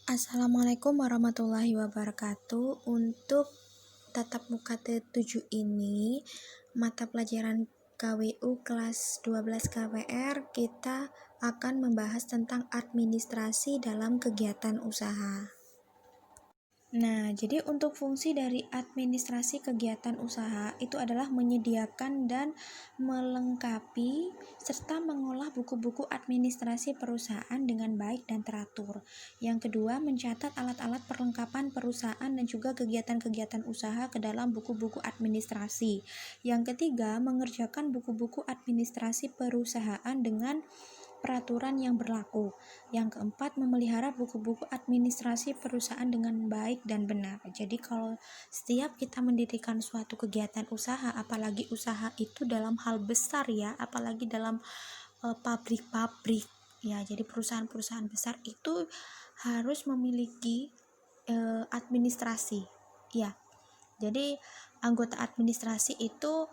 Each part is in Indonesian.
Assalamualaikum warahmatullahi wabarakatuh. Untuk tatap muka T7 ini, mata pelajaran KWU kelas 12 KWR, kita akan membahas tentang administrasi dalam kegiatan usaha. Nah, jadi untuk fungsi dari administrasi kegiatan usaha itu adalah menyediakan dan melengkapi serta mengolah buku-buku administrasi perusahaan dengan baik dan teratur. Yang kedua, mencatat alat-alat perlengkapan perusahaan dan juga kegiatan-kegiatan usaha ke dalam buku-buku administrasi. Yang ketiga, mengerjakan buku-buku administrasi perusahaan dengan peraturan yang berlaku. Yang keempat, memelihara buku-buku administrasi perusahaan dengan baik dan benar. Jadi kalau setiap kita mendirikan suatu kegiatan usaha, apalagi usaha itu dalam hal besar ya, apalagi dalam pabrik-pabrik ya, jadi perusahaan-perusahaan besar itu harus memiliki administrasi ya. Jadi anggota administrasi itu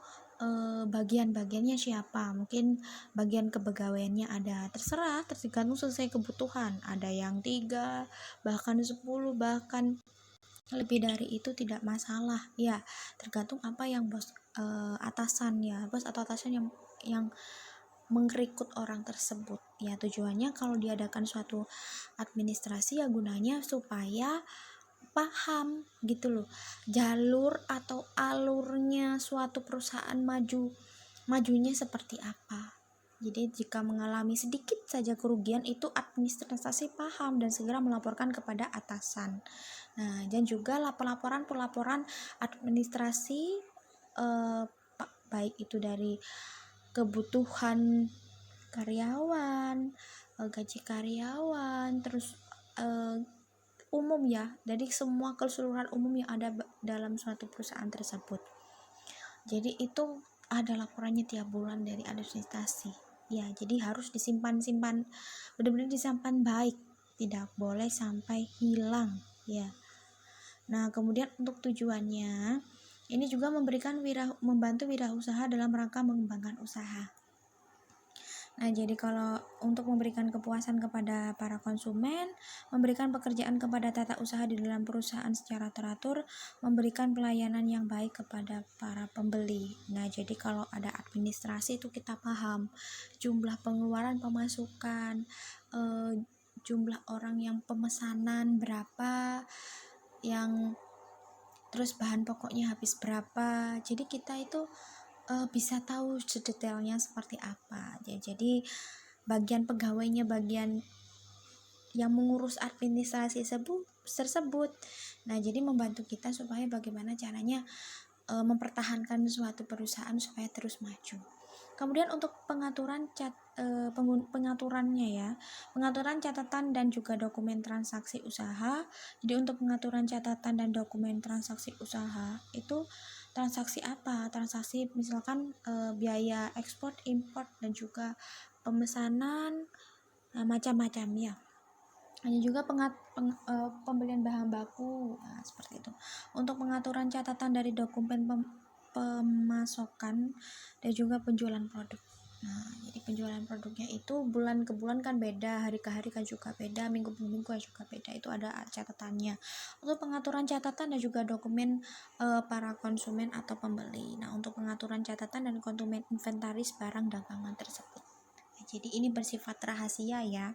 bagian-bagiannya siapa, mungkin bagian kepegawaiannya ada, tergantung sesuai kebutuhan, ada yang 3 bahkan 10 bahkan lebih dari itu tidak masalah ya, tergantung apa yang bos atasan ya, bos atau atasan yang merekrut orang tersebut ya. Tujuannya kalau diadakan suatu administrasi ya gunanya supaya paham gitu loh, jalur atau alurnya suatu perusahaan majunya seperti apa. Jadi jika mengalami sedikit saja kerugian itu administrasi paham dan segera melaporkan kepada atasan. Nah, dan juga pelaporan administrasi baik itu dari kebutuhan karyawan, gaji karyawan, terus umum ya, dari semua keseluruhan umum yang ada dalam suatu perusahaan tersebut. Jadi itu ada laporannya tiap bulan dari administrasi ya, jadi harus disimpan benar-benar disimpan baik, tidak boleh sampai hilang ya. Nah, kemudian untuk tujuannya ini juga membantu wirausaha dalam rangka mengembangkan usaha. Nah, jadi kalau untuk memberikan kepuasan kepada para konsumen, memberikan pekerjaan kepada tata usaha di dalam perusahaan secara teratur, memberikan pelayanan yang baik kepada para pembeli. Nah, jadi kalau ada administrasi itu kita paham jumlah pengeluaran pemasukan, jumlah orang yang pemesanan berapa, yang terus bahan pokoknya habis berapa. Jadi kita itu bisa tahu sedetailnya seperti apa ya. Jadi bagian pegawainya, bagian yang mengurus administrasi tersebut. Nah, jadi membantu kita supaya bagaimana caranya mempertahankan suatu perusahaan supaya terus maju. Kemudian untuk pengaturannya ya, pengaturan catatan dan juga dokumen transaksi usaha. Jadi untuk pengaturan catatan dan dokumen transaksi usaha itu transaksi apa? Transaksi misalkan biaya ekspor, impor dan juga pemesanan, macam-macam ya. Hanya juga pembelian bahan baku, nah, seperti itu. Untuk pengaturan catatan dari dokumen pemasokan dan juga penjualan produk. Nah, jadi penjualan produknya itu bulan ke bulan kan beda, hari ke hari kan juga beda, minggu ke minggu kan juga beda, itu ada catatannya. Untuk pengaturan catatan dan juga dokumen para konsumen atau pembeli. Nah, untuk pengaturan catatan dan konsumen inventaris barang dagangan tersebut. Nah, jadi ini bersifat rahasia ya.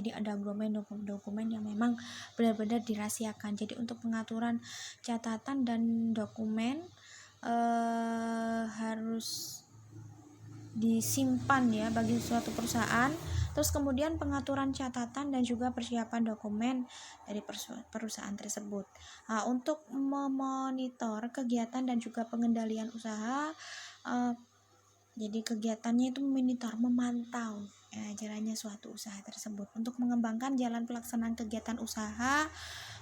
Jadi ada dokumen yang memang benar-benar dirahasiakan. Jadi untuk pengaturan catatan dan dokumen harus disimpan ya bagi suatu perusahaan. Terus kemudian pengaturan catatan dan juga persiapan dokumen dari perusahaan tersebut. Nah, untuk memonitor kegiatan dan juga pengendalian usaha, jadi kegiatannya itu memantau jalannya suatu usaha tersebut. Untuk mengembangkan jalan pelaksanaan kegiatan usaha,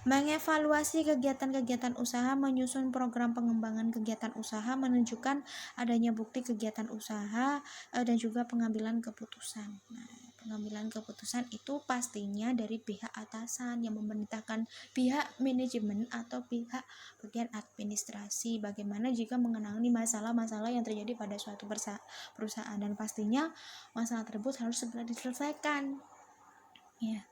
mengevaluasi kegiatan-kegiatan usaha, menyusun program pengembangan kegiatan usaha, menunjukkan adanya bukti kegiatan usaha, dan juga pengambilan keputusan. Nah, pengambilan keputusan itu pastinya dari pihak atasan yang memerintahkan pihak manajemen atau pihak bagian administrasi bagaimana jika mengenali masalah-masalah yang terjadi pada suatu perusahaan, dan pastinya masalah tersebut harus segera diselesaikan ya.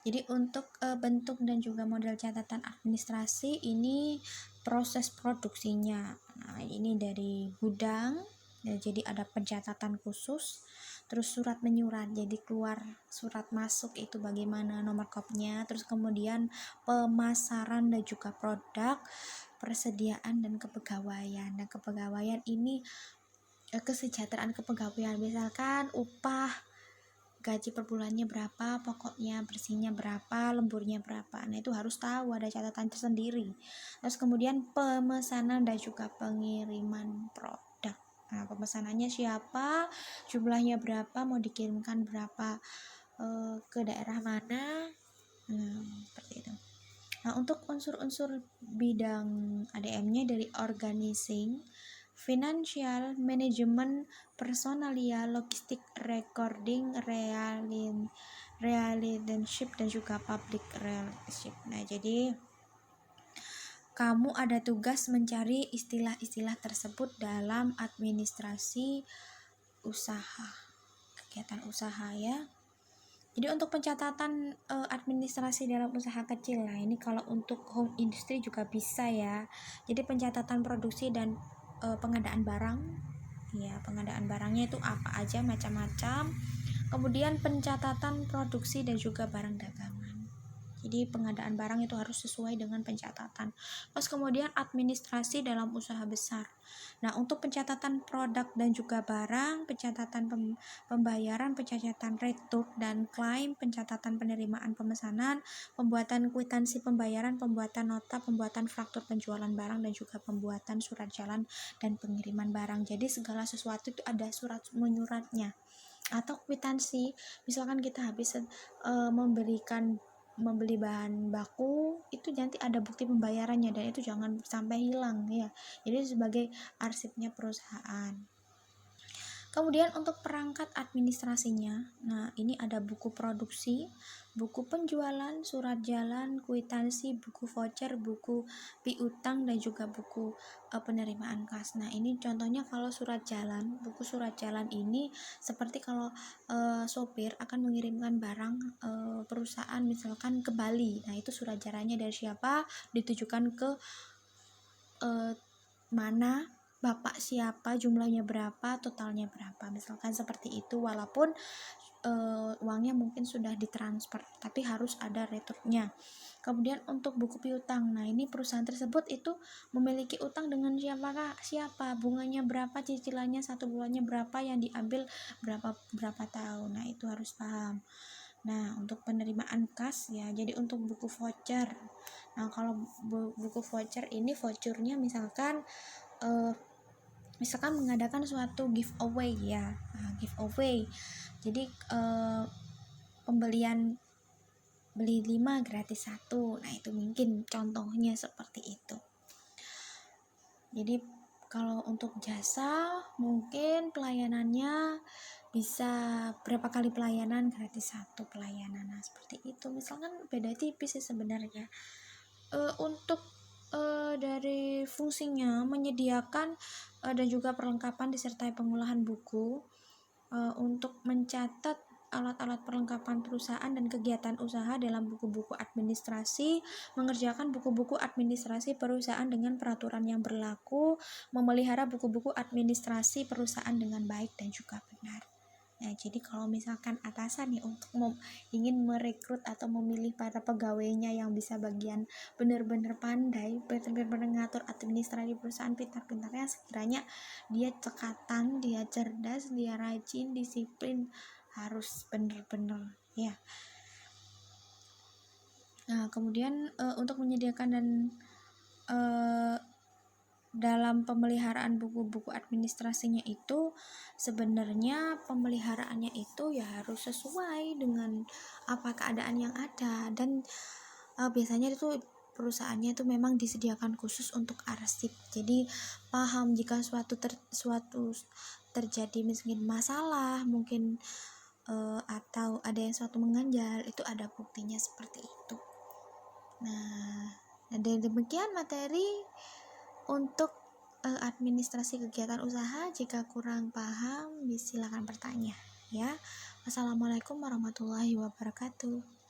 Jadi untuk bentuk dan juga model catatan administrasi ini proses produksinya. Nah, ini dari gudang, ya, jadi ada pencatatan khusus, terus surat menyurat, jadi keluar surat masuk itu bagaimana nomor kopnya, terus kemudian pemasaran dan juga produk, persediaan dan kepegawaian. Nah, kepegawaian ini kesejahteraan kepegawaian, misalkan upah, gaji per bulannya berapa, pokoknya bersihnya berapa, lemburnya berapa. Nah, itu harus tahu, ada catatan tersendiri. Terus kemudian pemesanan dan juga pengiriman produk. Nah, pemesanannya siapa, jumlahnya berapa, mau dikirimkan berapa, ke daerah mana. Nah, seperti itu. Nah, untuk unsur-unsur bidang ADM-nya dari organizing, financial, management, personalia, logistik, recording, relationship dan juga public relationship. Nah, jadi kamu ada tugas mencari istilah-istilah tersebut dalam administrasi usaha, kegiatan usaha ya. Jadi untuk pencatatan administrasi dalam usaha kecil, nah ini kalau untuk home industry juga bisa ya. Jadi pencatatan produksi dan pengadaan barang, ya pengadaan barangnya itu apa aja, macam-macam. Kemudian pencatatan produksi dan juga barang dagangan. Jadi pengadaan barang itu harus sesuai dengan pencatatan. Terus kemudian administrasi dalam usaha besar. Nah, untuk pencatatan produk dan juga barang, pencatatan pembayaran, pencatatan retur dan klaim, pencatatan penerimaan pemesanan, pembuatan kwitansi pembayaran, pembuatan nota, pembuatan faktur penjualan barang dan juga pembuatan surat jalan dan pengiriman barang. Jadi segala sesuatu itu ada surat menyuratnya. Atau kwitansi, misalkan kita habis membeli bahan baku, itu nanti ada bukti pembayarannya dan itu jangan sampai hilang ya. Jadi sebagai arsipnya perusahaan. Kemudian untuk perangkat administrasinya, nah ini ada buku produksi, buku penjualan, surat jalan, kwitansi, buku voucher, buku piutang dan juga buku penerimaan kas. Nah ini contohnya kalau surat jalan, buku surat jalan ini seperti kalau sopir akan mengirimkan barang perusahaan misalkan ke Bali. Nah itu surat jalannya dari siapa, ditujukan ke mana, bapak siapa, jumlahnya berapa, totalnya berapa, misalkan seperti itu. Walaupun uangnya mungkin sudah ditransfer, tapi harus ada returnya. Kemudian untuk buku piutang, nah ini perusahaan tersebut itu memiliki utang dengan siapa, bunganya berapa, cicilannya satu bulannya berapa, yang diambil berapa tahun. Nah itu harus paham. Nah untuk penerimaan kas ya, jadi untuk buku voucher, nah kalau buku voucher ini vouchernya misalkan mengadakan suatu giveaway ya. Nah, giveaway, jadi pembelian beli 5 gratis 1. Nah itu mungkin contohnya seperti itu. Jadi kalau untuk jasa mungkin pelayanannya bisa berapa kali pelayanan, gratis 1 pelayanan. Nah seperti itu, misalkan beda tipis sih sebenarnya. Untuk dari fungsinya menyediakan dan juga perlengkapan disertai pengolahan buku untuk mencatat alat-alat perlengkapan perusahaan dan kegiatan usaha dalam buku-buku administrasi, mengerjakan buku-buku administrasi perusahaan dengan peraturan yang berlaku, memelihara buku-buku administrasi perusahaan dengan baik dan juga benar. Nah, jadi kalau misalkan atasan nih untuk ingin merekrut atau memilih para pegawainya yang bisa bagian benar-benar pandai, benar-benar ngatur administrasi perusahaan pintar-pintarnya, sekiranya dia cekatan, dia cerdas, dia rajin, disiplin, harus benar-benar ya. Nah, kemudian untuk menyediakan dan dalam pemeliharaan buku-buku administrasinya itu sebenarnya pemeliharaannya itu ya harus sesuai dengan apa keadaan yang ada, dan biasanya itu perusahaannya itu memang disediakan khusus untuk arsip. Jadi paham jika suatu terjadi mungkin masalah, mungkin atau ada yang suatu mengganjal, itu ada buktinya seperti itu. Nah, dan demikian materi untuk administrasi kegiatan usaha. Jika kurang paham, silakan bertanya ya. Wassalamualaikum warahmatullahi wabarakatuh.